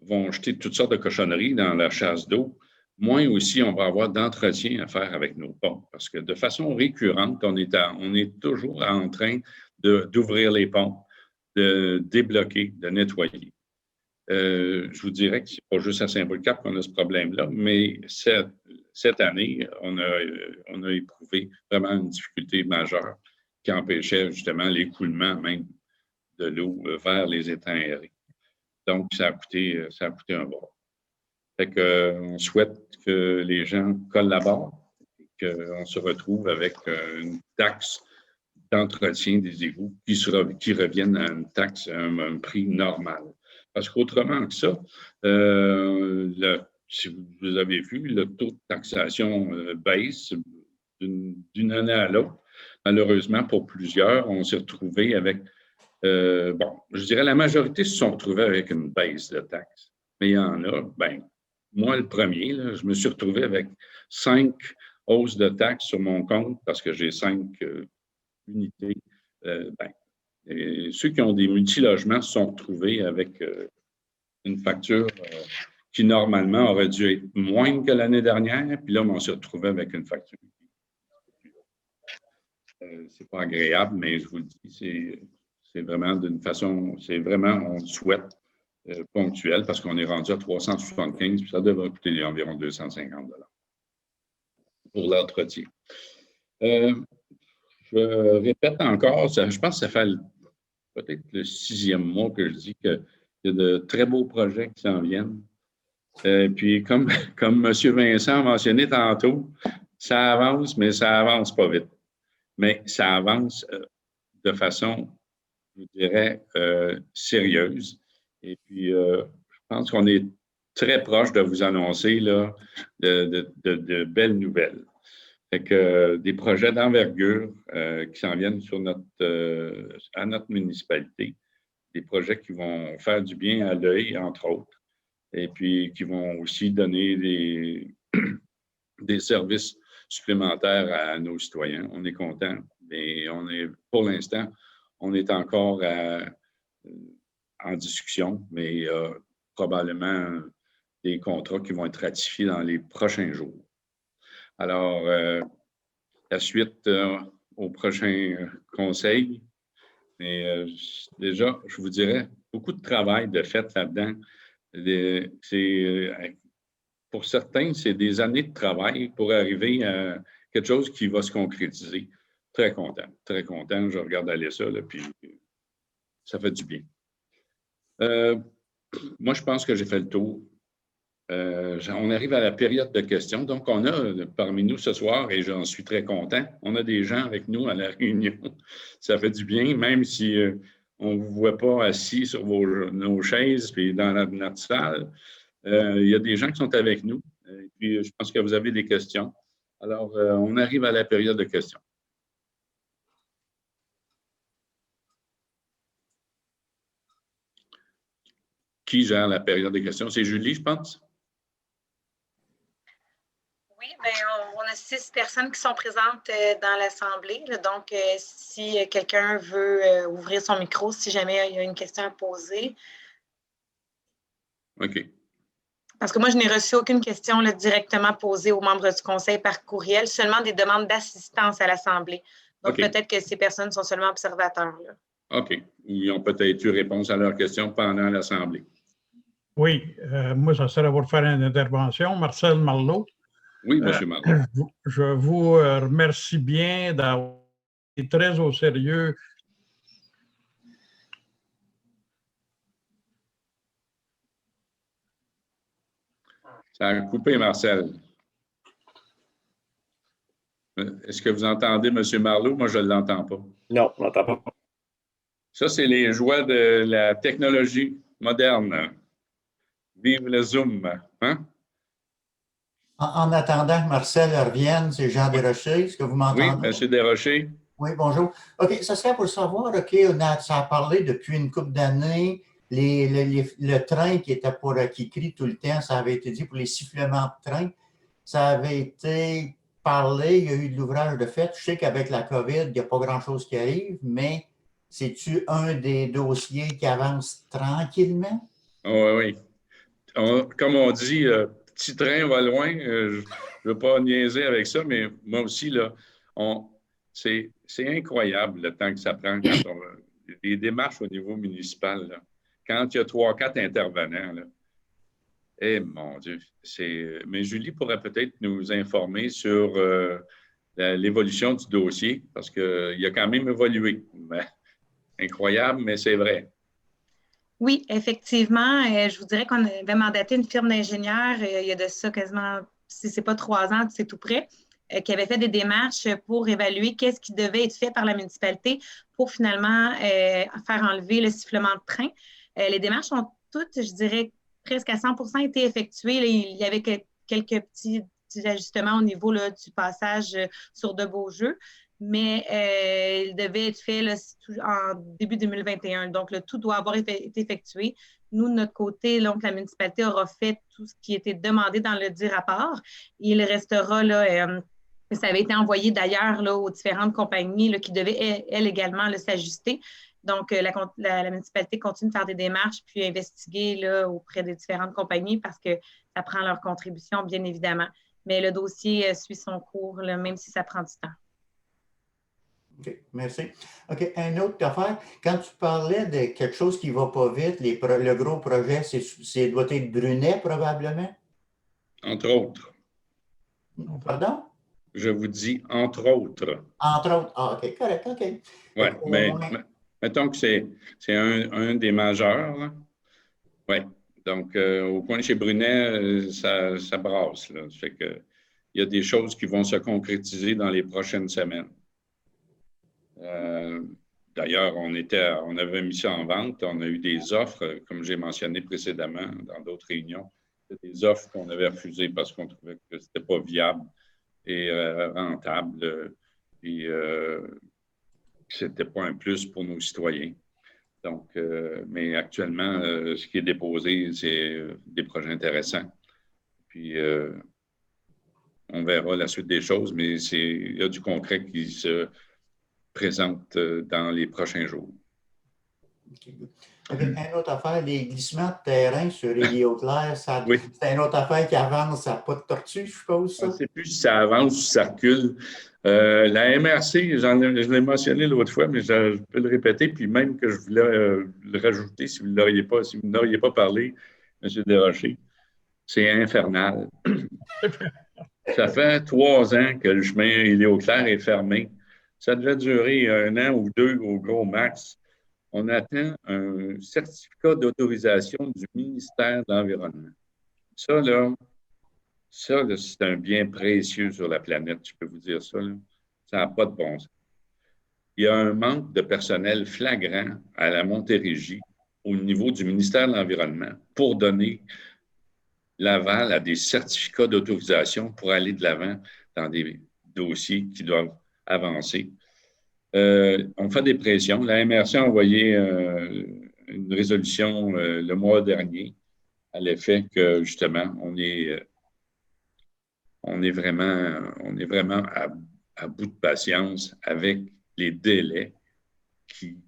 vont jeter toutes sortes de cochonneries dans la chasse d'eau, moins aussi on va avoir d'entretien à faire avec nos pompes. Parce que de façon récurrente, on est toujours en train d'ouvrir les pompes, de débloquer, de nettoyer. Je vous dirais que ce n'est pas juste à Saint-Paul-Cap qu'on a ce problème-là, mais cette année, on a éprouvé vraiment une difficulté majeure qui empêchait justement l'écoulement même de l'eau vers les étangs aérés. Donc, ça a coûté un bras. Fait qu'on souhaite que les gens collaborent et qu'on se retrouve avec une taxe d'entretien des égouts qui revienne à une taxe, à un prix normal. Parce qu'autrement que ça, si vous avez vu, le taux de taxation baisse d'une année à l'autre. Malheureusement, pour plusieurs, on s'est retrouvé avec, je dirais la majorité se sont retrouvés avec une baisse de taxes. Mais il y en a, moi le premier, là, je me suis retrouvé avec 5 hausses de taxes sur mon compte parce que j'ai 5 unités. Et ceux qui ont des multilogements se sont retrouvés avec une facture qui, normalement, aurait dû être moindre que l'année dernière. Puis là, on s'est retrouvé avec une facture. C'est pas agréable, mais je vous le dis, c'est vraiment d'une façon, c'est vraiment, on le souhaite, ponctuel, parce qu'on est rendu à 375, puis ça devrait coûter environ 250 $ pour l'entretien. Je répète encore, je pense que ça fait peut-être le 6e mois que je dis qu'il y a de très beaux projets qui s'en viennent. Puis, comme M. Vincent a mentionné tantôt, ça avance, mais ça avance pas vite. Mais ça avance de façon, je dirais, sérieuse. Et puis, je pense qu'on est très proche de vous annoncer là, de belles nouvelles. Fait que des projets d'envergure qui s'en viennent à notre municipalité, des projets qui vont faire du bien à l'œil, entre autres, et puis qui vont aussi donner des services supplémentaires à nos citoyens. On est content, mais pour l'instant, on est encore en discussion, mais il y a probablement des contrats qui vont être ratifiés dans les prochains jours. Alors, la suite au prochain conseil, mais déjà, je vous dirais, beaucoup de travail de fait là-dedans. Pour certains, c'est des années de travail pour arriver à quelque chose qui va se concrétiser. Très content, très content. Je regarde aller ça, là, puis ça fait du bien. Moi, je pense que j'ai fait le tour. On arrive à la période de questions. Donc, on a parmi nous ce soir, et j'en suis très content, on a des gens avec nous à la réunion. Ça fait du bien, même si on ne vous voit pas assis sur nos chaises puis dans notre salle. Il y a des gens qui sont avec nous. Et puis, je pense que vous avez des questions. Alors, on arrive à la période de questions. Qui gère la période de questions? C'est Julie, je pense. Oui, bien, on a 6 personnes qui sont présentes dans l'Assemblée. Donc, si quelqu'un veut ouvrir son micro, si jamais il y a une question à poser. OK. Parce que moi, je n'ai reçu aucune question là, directement posée aux membres du Conseil par courriel, seulement des demandes d'assistance à l'Assemblée. Donc, peut-être que ces personnes sont seulement observateurs. Là. OK. Ils ont peut-être eu réponse à leurs questions pendant l'Assemblée. Oui, moi, ça serait pour faire une intervention. Marcel Marleau. Oui, M. Marleau. Je vous remercie bien d'avoir été très au sérieux. Ça a coupé, Marcel. Est-ce que vous entendez M. Marleau? Moi, je ne l'entends pas. Non, je ne l'entends pas. Ça, c'est les joies de la technologie moderne. Vive le Zoom. Hein? En attendant que Marcel revienne, c'est Jean Desrochers. Est-ce que vous m'entendez? Oui, M. Desrochers. Oui, bonjour. OK, ça serait pour savoir, OK, ça a parlé depuis une couple d'années, le train qui crie tout le temps, ça avait été dit pour les sifflements de train, ça avait été parlé, il y a eu de l'ouvrage de fait. Je sais qu'avec la COVID, il n'y a pas grand-chose qui arrive, mais c'est-tu un des dossiers qui avance tranquillement? Oui, oui. Comme on dit, petit train va loin. Je ne veux pas niaiser avec ça, mais moi aussi, là, c'est incroyable le temps que ça prend quand les démarches au niveau municipal. Là, quand il y a 3-4 intervenants, là, eh mon Dieu, mais Julie pourrait peut-être nous informer sur l'évolution du dossier, parce qu'il a quand même évolué. Incroyable, mais c'est vrai. Oui, effectivement. Je vous dirais qu'on avait mandaté une firme d'ingénieurs il y a de ça quasiment, si ce n'est pas 3 ans, c'est tout près, qui avait fait des démarches pour évaluer qu'est-ce qui devait être fait par la municipalité pour finalement faire enlever le sifflement de train. Les démarches ont toutes, je dirais, presque à 100% été effectuées. Là, il y avait quelques petits ajustements au niveau là, du passage sur de beaux jeux. Mais il devait être fait là, en début 2021. Donc, tout doit avoir été effectué. Nous, de notre côté, donc, la municipalité aura fait tout ce qui était demandé dans le dit rapport. Il restera, là, ça avait été envoyé d'ailleurs là, aux différentes compagnies là, qui devaient, elles également, s'ajuster. Donc, la municipalité continue de faire des démarches puis investiguer là, auprès des différentes compagnies parce que ça prend leur contribution, bien évidemment. Mais le dossier suit son cours, là, même si ça prend du temps. OK, merci. OK, une autre affaire. Quand tu parlais de quelque chose qui ne va pas vite, le gros projet, c'est doit être Brunet, probablement? Entre autres. Pardon? Je vous dis entre autres. Entre autres. Ah, OK, correct, OK. Oui, mais mettons que c'est un des majeurs. Oui. Donc, au coin de chez Brunet, ça brasse. Là. Ça fait que, il y a des choses qui vont se concrétiser dans les prochaines semaines. D'ailleurs, on avait mis ça en vente. On a eu des offres, comme j'ai mentionné précédemment dans d'autres réunions, des offres qu'on avait refusées parce qu'on trouvait que ce n'était pas viable et rentable et que ce n'était pas un plus pour nos citoyens. Donc, mais actuellement, ce qui est déposé, c'est des projets intéressants. Puis, on verra la suite des choses, mais il y a du concret qui se présente dans les prochains jours. Okay. Une autre affaire, les glissements de terrain sur les Hautes-Claires, Oui. c'est une autre affaire qui avance, ça n'a pas de tortue, je suppose, ça? Je ne sais plus si ça avance ou si ça recule. La MRC, je l'ai mentionné l'autre fois, mais je peux le répéter, puis même que je voulais le rajouter si vous n'auriez pas parlé, M. Desrochers, c'est infernal. Ça fait 3 ans que le chemin Île-aux-Claires est fermé. Ça devait durer 1 an ou 2 au gros max. On attend un certificat d'autorisation du ministère de l'Environnement. Ça, c'est un bien précieux sur la planète, je peux vous dire ça. Là. Ça n'a pas de bon sens. Il y a un manque de personnel flagrant à la Montérégie au niveau du ministère de l'Environnement pour donner l'aval à des certificats d'autorisation pour aller de l'avant dans des dossiers qui doivent avancer. On fait des pressions. La MRC a envoyé une résolution le mois dernier à l'effet que, justement, on est vraiment à bout de patience avec les délais qui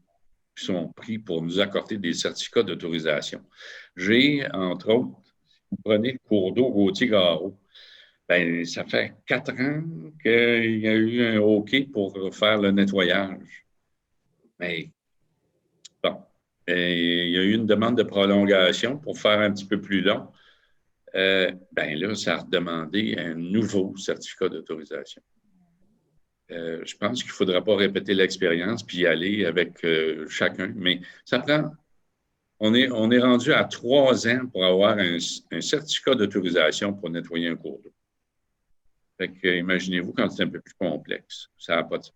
sont pris pour nous accorder des certificats d'autorisation. J'ai, entre autres, si vous prenez le cours d'eau Gauthier-Garot, ben, ça fait 4 ans qu'il y a eu un OK pour faire le nettoyage. Mais bon, il y a eu une demande de prolongation pour faire un petit peu plus long. Ben là, ça a redemandé un nouveau certificat d'autorisation. Je pense qu'il ne faudra pas répéter l'expérience puis y aller avec chacun, mais ça prend. On est rendu à 3 ans pour avoir un certificat d'autorisation pour nettoyer un cours d'eau. Fait que, imaginez-vous quand c'est un peu plus complexe. Ça n'a pas de sens.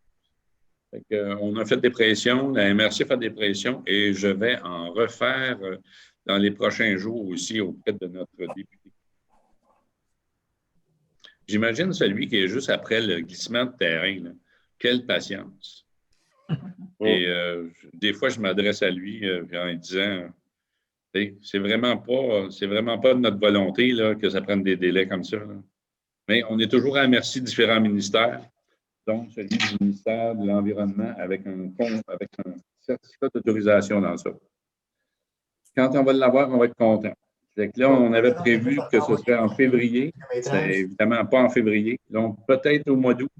Fait que, on a fait des pressions, la MRC fait des pressions et je vais en refaire dans les prochains jours aussi auprès de notre député. J'imagine celui qui est juste après le glissement de terrain. Là. Quelle patience. Et des fois, je m'adresse à lui en lui disant c'est vraiment pas de notre volonté là, que ça prenne des délais comme ça. Là. Mais on est toujours à la merci de différents ministères, dont celui du ministère de l'Environnement avec un certificat d'autorisation dans ça. Quand on va l'avoir, on va être content. Donc là, on avait prévu que ce serait en février. C'est évidemment pas en février. Donc, peut-être au mois d'août.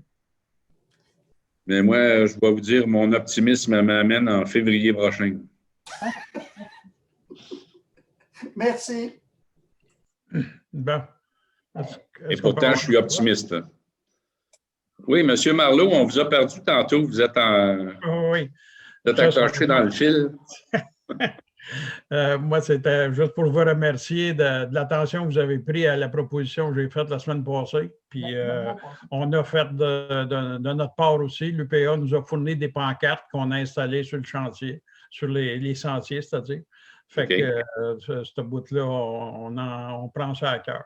Mais moi, je dois vous dire, mon optimisme m'amène en février prochain. Merci. Bon. Et pourtant, je suis optimiste. Oui, M. Marleau, on vous a perdu tantôt. Vous êtes accroché dans le fil. Moi, c'était juste pour vous remercier de l'attention que vous avez prise à la proposition que j'ai faite la semaine passée. Puis, on a fait de notre part aussi. L'UPA nous a fourni des pancartes qu'on a installées sur le chantier, sur les sentiers, c'est-à-dire. Fait que ce bout-là, on prend ça à cœur.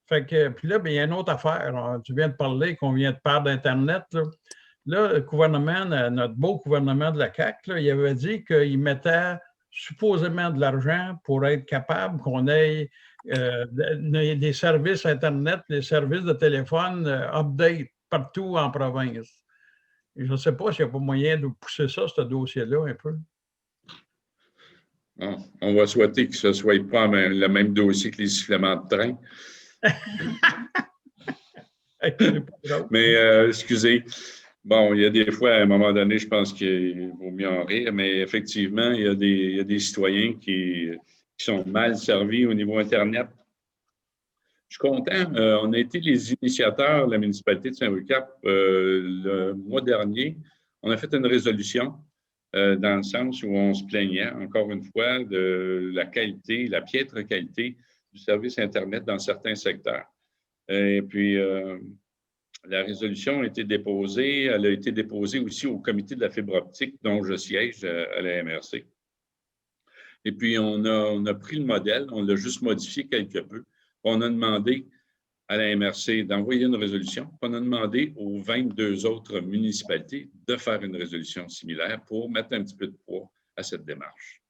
Fait que, puis là, bien, il y a une autre affaire. Tu viens de parler qu'on vient de perdre d'Internet. Là, le gouvernement, notre beau gouvernement de la CAQ, là, il avait dit qu'il mettait supposément de l'argent pour être capable qu'on ait des services Internet, des services de téléphone update partout en province. Et je ne sais pas s'il n'y a pas moyen de pousser ça, ce dossier-là, un peu. Bon, on va souhaiter que ce ne soit pas le même dossier que les sifflements de train. Mais excusez, bon, il y a des fois, à un moment donné, je pense qu'il vaut mieux en rire, mais effectivement, il y a des citoyens qui sont mal servis au niveau Internet. Je suis content. On a été les initiateurs de la municipalité de Saint-Louis-Cap le mois dernier. On a fait une résolution dans le sens où on se plaignait, encore une fois, de la qualité, la piètre qualité du service Internet dans certains secteurs. Et puis, la résolution a été déposée. Elle a été déposée aussi au comité de la fibre optique dont je siège à la MRC. Et puis, on a pris le modèle, on l'a juste modifié quelque peu. On a demandé à la MRC d'envoyer une résolution. On a demandé aux 22 autres municipalités de faire une résolution similaire pour mettre un petit peu de poids à cette démarche.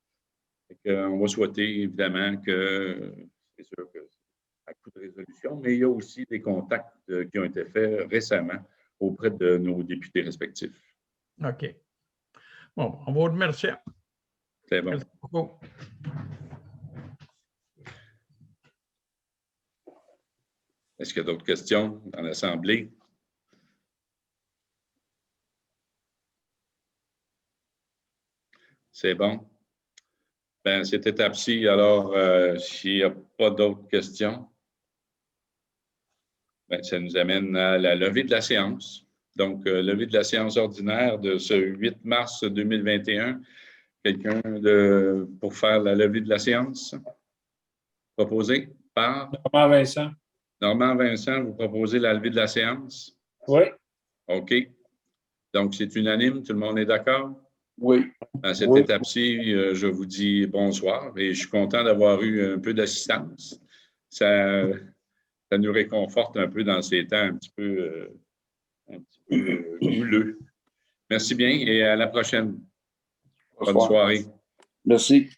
On va souhaiter, évidemment, que c'est sûr que à coup de résolution, mais il y a aussi des contacts qui ont été faits récemment auprès de nos députés respectifs. OK. Bon, on vous remercie. C'est bon. Merci beaucoup. Est-ce qu'il y a d'autres questions dans l'Assemblée? C'est bon. Bien, cette étape-ci, alors, s'il n'y a pas d'autres questions, bien, ça nous amène à la levée de la séance. Donc, levée de la séance ordinaire de ce 8 mars 2021. Quelqu'un pour faire la levée de la séance? Proposé par? Normand Vincent. Normand Vincent, vous proposez la levée de la séance? Oui. OK. Donc, c'est unanime, tout le monde est d'accord? Oui. À cette Oui. étape-ci, je vous dis bonsoir et je suis content d'avoir eu un peu d'assistance. Ça nous réconforte un peu dans ces temps un petit peu houleux. Merci bien et à la prochaine. Bonne soirée. Merci.